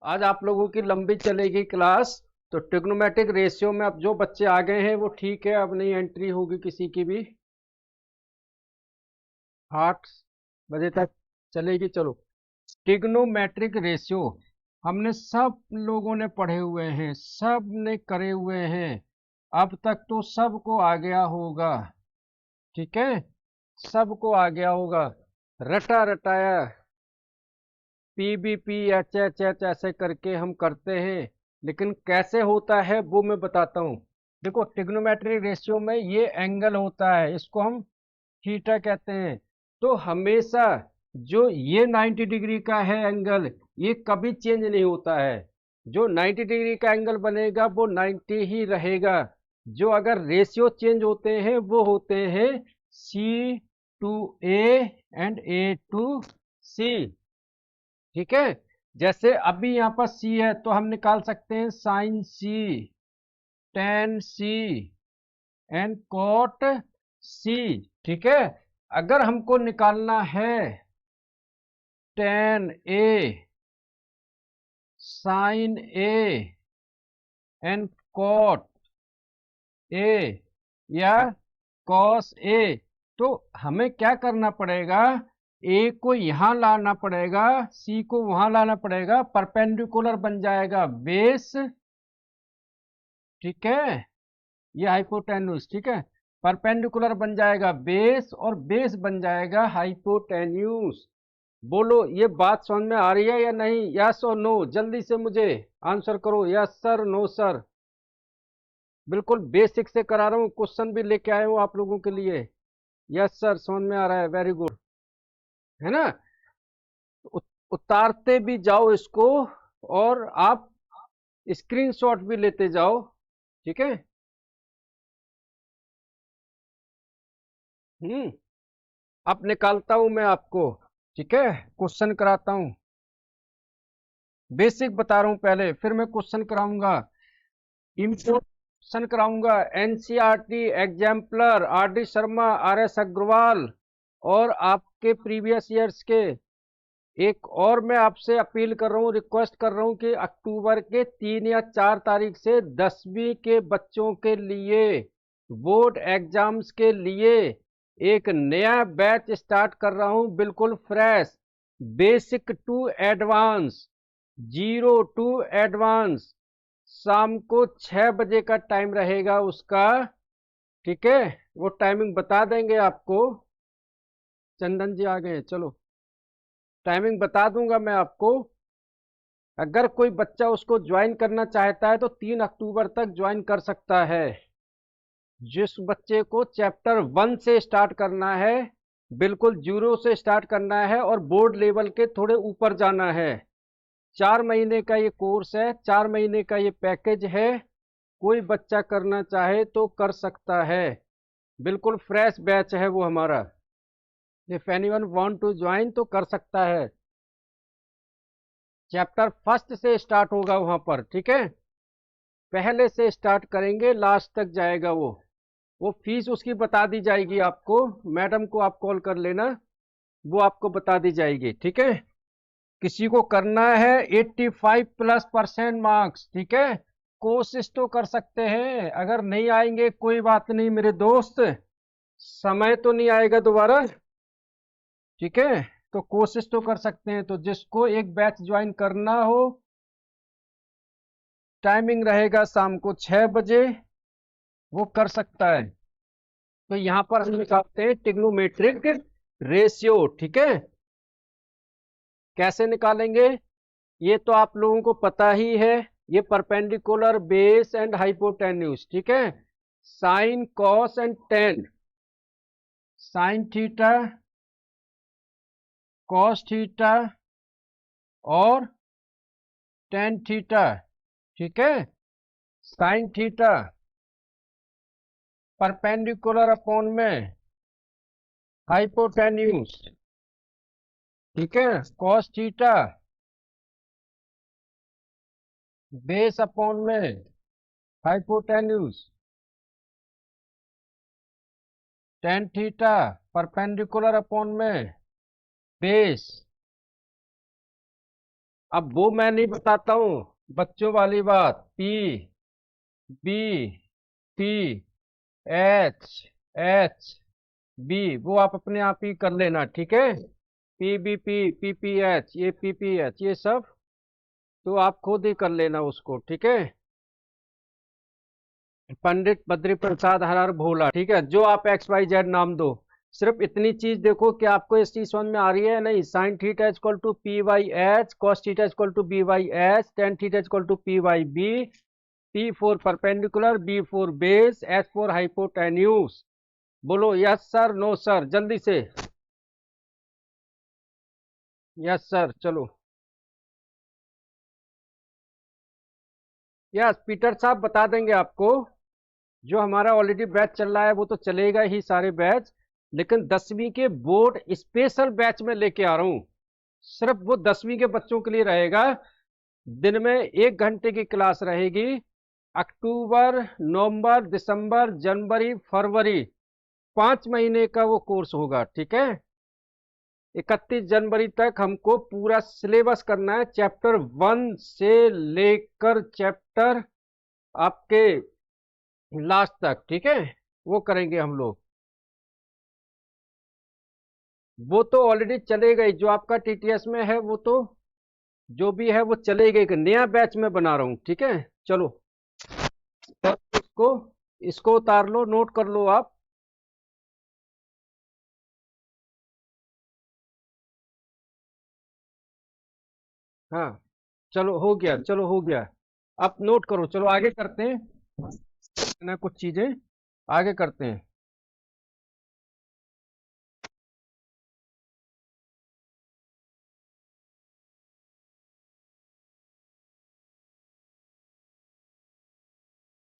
आज आप लोगों की लंबी चलेगी क्लास। तो ट्रिग्नोमेट्रिक रेशियो में अब जो बच्चे आ गए हैं वो ठीक है, अब नहीं एंट्री होगी किसी की भी। 8 बजे तक चलेगी। चलो, ट्रिग्नोमेट्रिक रेशियो हमने सब लोगों ने पढ़े हुए हैं, सब ने करे हुए हैं। अब तक तो सबको आ गया होगा। ठीक है, सबको आ गया होगा। रटा रटाया पीबीपी एच एच एच ऐसे करके हम करते हैं। लेकिन कैसे होता है वो मैं बताता हूँ। देखो, ट्रिग्नोमेट्रिक रेशियो में ये एंगल होता है, इसको हम थीटा कहते हैं। तो हमेशा जो ये 90 डिग्री का है एंगल, ये कभी चेंज नहीं होता है। जो 90 डिग्री का एंगल बनेगा वो 90 ही रहेगा। जो अगर रेशियो चेंज होते हैं वो होते हैं C to A and A to C. ठीक है, जैसे अभी यहाँ पर सी है तो हम निकाल सकते हैं sine C, tan C and cot C. ठीक है, अगर हमको निकालना है tan A, sine A and cot A या कॉस ए, तो हमें क्या करना पड़ेगा? ए को यहां लाना पड़ेगा, सी को वहां लाना पड़ेगा, परपेंडिकुलर बन जाएगा बेस। ठीक है, ये हाइपोटेन्यूज। ठीक है, परपेंडिकुलर बन जाएगा बेस और बेस बन जाएगा हाइपोटेन्यूज। बोलो, ये बात समझ में आ रही है या नहीं? यस और नो, जल्दी से मुझे आंसर करो, यस सर, नो सर। बिल्कुल बेसिक से करा रहा हूँ, क्वेश्चन भी लेके आया हूँ आप लोगों के लिए। यस सर, समझ में आ रहा है, वेरी गुड। है ना? उतारते भी जाओ इसको और आप स्क्रीनशॉट भी लेते जाओ। ठीक है। अब निकालता हूं मैं आपको। ठीक है, क्वेश्चन कराता हूं। बेसिक बता रहा हूं पहले, फिर मैं क्वेश्चन कराऊंगा। इम्पोर्ट क्वेश्चन कराऊंगा। NCERT exemplar R D Sharma, R S Agarwal और आपके प्रीवियस ईयर्स के। एक और मैं आपसे अपील कर रहा हूँ, रिक्वेस्ट कर रहा हूँ कि अक्टूबर के 3 या 4 तारीख से 10वीं के बच्चों के लिए बोर्ड एग्जाम्स के लिए एक नया बैच स्टार्ट कर रहा हूँ, बिल्कुल fresh. Basic to advance, zero to advance. शाम को 6 बजे का टाइम रहेगा उसका। ठीक है, वो टाइमिंग बता देंगे आपको। चंदन जी आ गए, चलो टाइमिंग बता दूंगा मैं आपको। अगर कोई बच्चा उसको ज्वाइन करना चाहता है तो 3 अक्टूबर तक ज्वाइन कर सकता है। जिस बच्चे को चैप्टर 1 से स्टार्ट करना है, बिल्कुल जीरो से स्टार्ट करना है और बोर्ड लेवल के थोड़े ऊपर जाना है। 4 महीने का ये कोर्स है, 4 महीने का ये पैकेज है। कोई बच्चा करना चाहे तो कर सकता है। बिल्कुल फ्रेश बैच है वो हमारा। If anyone want to join तो कर सकता है। चैप्टर फर्स्ट से स्टार्ट होगा वहां पर। ठीक है, पहले से स्टार्ट करेंगे, लास्ट तक जाएगा वो फीस उसकी बता दी जाएगी आपको। मैडम को आप कॉल कर लेना, वो आपको बता दी जाएगी। ठीक है, किसी को करना है 85+ % मार्क्स। ठीक है, कोशिश तो कर सकते हैं, अगर नहीं आएंगे कोई बात नहीं मेरे दोस्त, समय तो नहीं आएगा दोबारा। ठीक है, तो कोशिश तो कर सकते हैं। तो जिसको एक बैच ज्वाइन करना हो, टाइमिंग रहेगा शाम को 6 बजे, वो कर सकता है। तो यहां पर हम निकालते हैं ट्रिग्नोमेट्रिक रेशियो। ठीक है, कैसे निकालेंगे ये तो आप लोगों को पता ही है। ये परपेंडिकुलर बेस एंड हाइपोटेन्यूज। ठीक है, sine cos and tan, sine theta, cos theta और टेन थीटा। ठीक है, साइन थीटा परपेंडिकुलर अपॉन में हाइपोटेन्यूज। ठीक है, कॉस थीटा बेस अपॉन में hypotenuse, tan theta perpendicular upon में बेस। अब वो मैं नहीं बताता हूँ, बच्चों वाली बात। P, B, T, H, H, B, वो आप अपने आप ही कर लेना, ठीक है। P B P, P P H, ये पी पी एच, ये सब तो आप खुद ही कर लेना उसको, ठीक है। पंडित बद्री प्रसाद हर हर भोला, ठीक है। जो आप एक्स वाई जेड नाम दो, सिर्फ इतनी चीज देखो कि आपको इस चीज समझ में आ रही है नहीं। Sine theta equal to P by H, cos theta equal to B by H, tan theta equal to P by B, P for perpendicular, B for base, H for hypotenuse. बोलो यस सर, नो सर, जल्दी से। Yes sir, चलो। Yes Peter साहब बता देंगे आपको। जो हमारा ऑलरेडी बैच चल रहा है वो तो चलेगा ही सारे बैच, लेकिन 10वीं के बोर्ड स्पेशल बैच में लेके आ रहा हूँ। सिर्फ वो 10वीं के बच्चों के लिए रहेगा। दिन में 1 घंटे की क्लास रहेगी। अक्टूबर, नवंबर, दिसंबर, जनवरी, फरवरी, 5 महीने का वो कोर्स होगा, ठीक है। 31 जनवरी तक हमको पूरा सिलेबस करना है, चैप्टर 1 से लेकर चैप्टर आपके लास्ट तक, ठीक है। वो करेंगे हम लोग। वो तो ऑलरेडी चलेगा ही, जो आपका टीटीएस में है वो तो जो भी है वो चलेगा। एक नया बैच में बना रहा हूँ, ठीक है। चलो, तो इसको इसको उतार लो, नोट कर लो आप। हाँ, चलो हो गया, चलो हो गया। आप नोट करो, चलो आगे करते हैं ना, कुछ चीजें आगे करते हैं।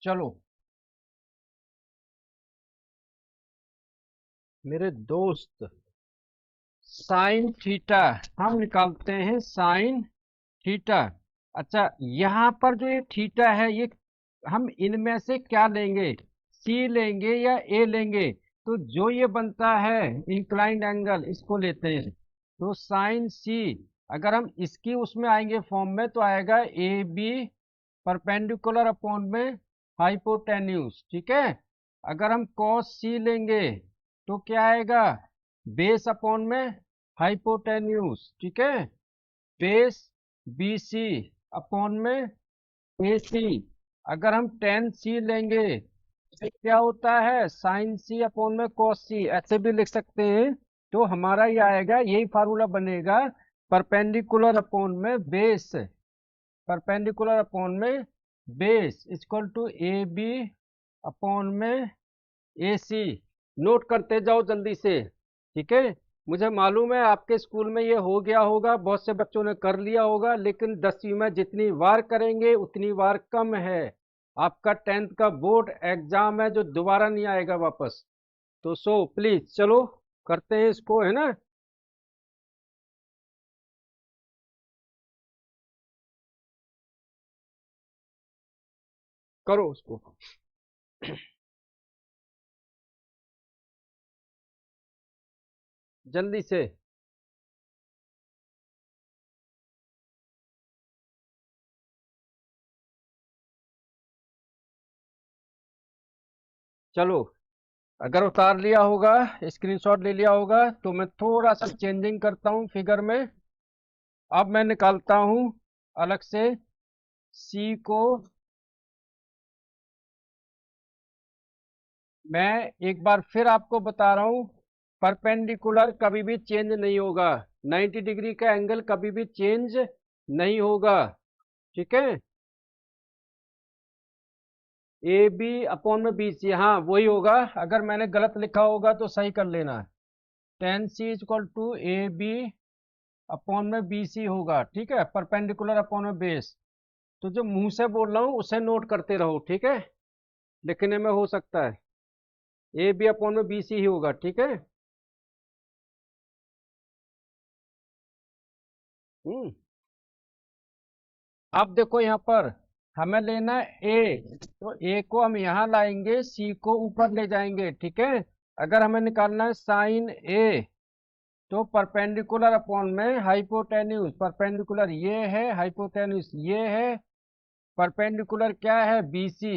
चलो मेरे दोस्त, साइन थीटा हम निकालते हैं, साइन थीटा। अच्छा, यहाँ पर जो ये थीटा है, ये हम इनमें से क्या लेंगे, सी लेंगे या ए लेंगे? तो जो ये बनता है इंक्लाइंड एंगल, इसको लेते हैं। तो साइन सी, अगर हम इसकी उसमें आएंगे फॉर्म में, तो आएगा ए बी परपेंडिकुलर अपॉन में हाइपोटेन्यूज, ठीक है। अगर हम कॉस सी लेंगे तो क्या आएगा, बेस अपॉन में हाइपोटेन्यूज, ठीक है। बेस बी सी अपॉन में ए सी। अगर हम टेन सी लेंगे तो क्या होता है, साइन सी अपॉन में कॉस सी, ऐसे भी लिख सकते हैं। तो हमारा ये आएगा, यही फार्मूला बनेगा, परपेंडिकुलर अपॉन में बेस, परपेंडिकुलर अपॉन में base equal to A B upon में ए सी। नोट करते जाओ जल्दी से, ठीक है। मुझे मालूम है आपके स्कूल में ये हो गया होगा, बहुत से बच्चों ने कर लिया होगा, लेकिन 10वीं में जितनी बार करेंगे उतनी बार कम है। आपका 10th का बोर्ड एग्जाम है जो दोबारा नहीं आएगा वापस। तो सो प्लीज चलो करते हैं इसको, है ना। करो उसको जल्दी से। चलो, अगर उतार लिया होगा, स्क्रीनशॉट ले लिया होगा, तो मैं थोड़ा सा चेंजिंग करता हूँ फिगर में। अब मैं निकालता हूँ अलग से सी को। मैं एक बार फिर आपको बता रहा हूँ, परपेंडिकुलर कभी भी चेंज नहीं होगा, 90 डिग्री का एंगल कभी भी चेंज नहीं होगा, ठीक है। ए बी अपॉन में बी सी, हाँ वही होगा। अगर मैंने गलत लिखा होगा तो सही कर लेना। Tan C equal to A B upon में बी सी होगा, ठीक है, परपेंडिकुलर अपॉन में बेस। तो जो मुंह से बोल रहा हूँ उसे नोट करते रहो, ठीक है। लिखने में हो सकता है ए बी अपॉन में बी सी ही होगा, ठीक है। हम्म। अब देखो यहाँ पर हमें लेना है ए, तो ए को हम यहाँ लाएंगे, सी को ऊपर ले जाएंगे, ठीक है। अगर हमें निकालना है साइन ए, तो परपेंडिकुलर अपॉन में हाइपोटेन्यूज, परपेंडिकुलर ये है, हाइपोटेन्यूज ये है, परपेंडिकुलर क्या है बीसी,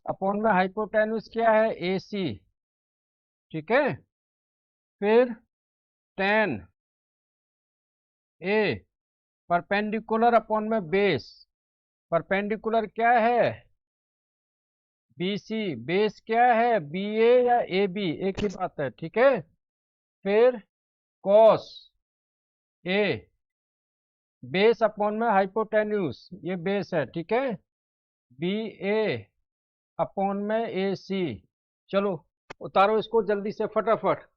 अपॉन में हाइपोटेन्यूज क्या है एसी। ठीक है, फिर टेन ए परपेंडिकुलर अपॉन में बेस, परपेंडिकुलर क्या है बीसी, बेस क्या है बीए या ए बी, एक ही बात है। ठीक है, फिर कॉस ए बेस अपॉन में हाइपोटेन्यूज, ये बेस है। ठीक है, बी ए अपॉन में ए सी। चलो उतारो इसको जल्दी से फटाफट।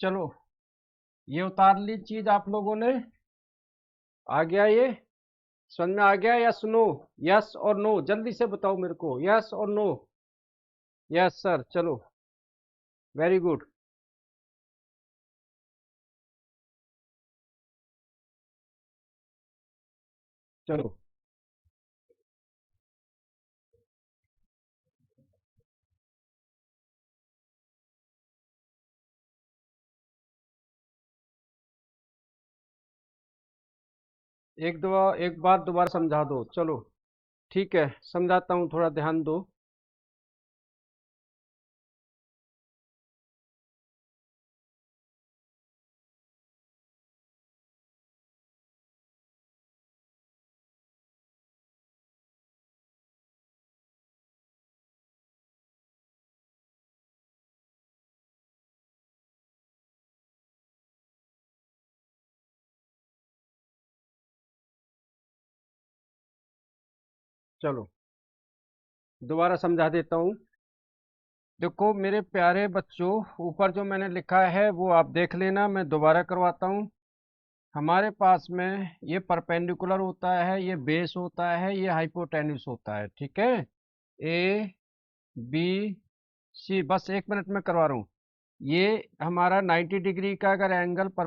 चलो ये उतार ली चीज आप लोगों ने, आ गया ये समझ में आ गया? यस नो, यस और नो जल्दी से बताओ मेरे को, यस और नो। यस सर, चलो वेरी गुड। चलो एक बार दोबारा समझा दो। चलो ठीक है, समझाता हूँ, थोड़ा ध्यान दो। चलो दोबारा समझा देता हूँ। देखो मेरे प्यारे बच्चों, ऊपर जो मैंने लिखा है वो आप देख लेना, मैं दोबारा करवाता हूँ। हमारे पास में ये परपेंडिकुलर होता है, ये बेस होता है, ये हाइपोटेन्यूस होता है। ठीक है, ए बी सी, बस एक मिनट में करवा रहा हूँ। ये हमारा 90 डिग्री का अगर एंगल पर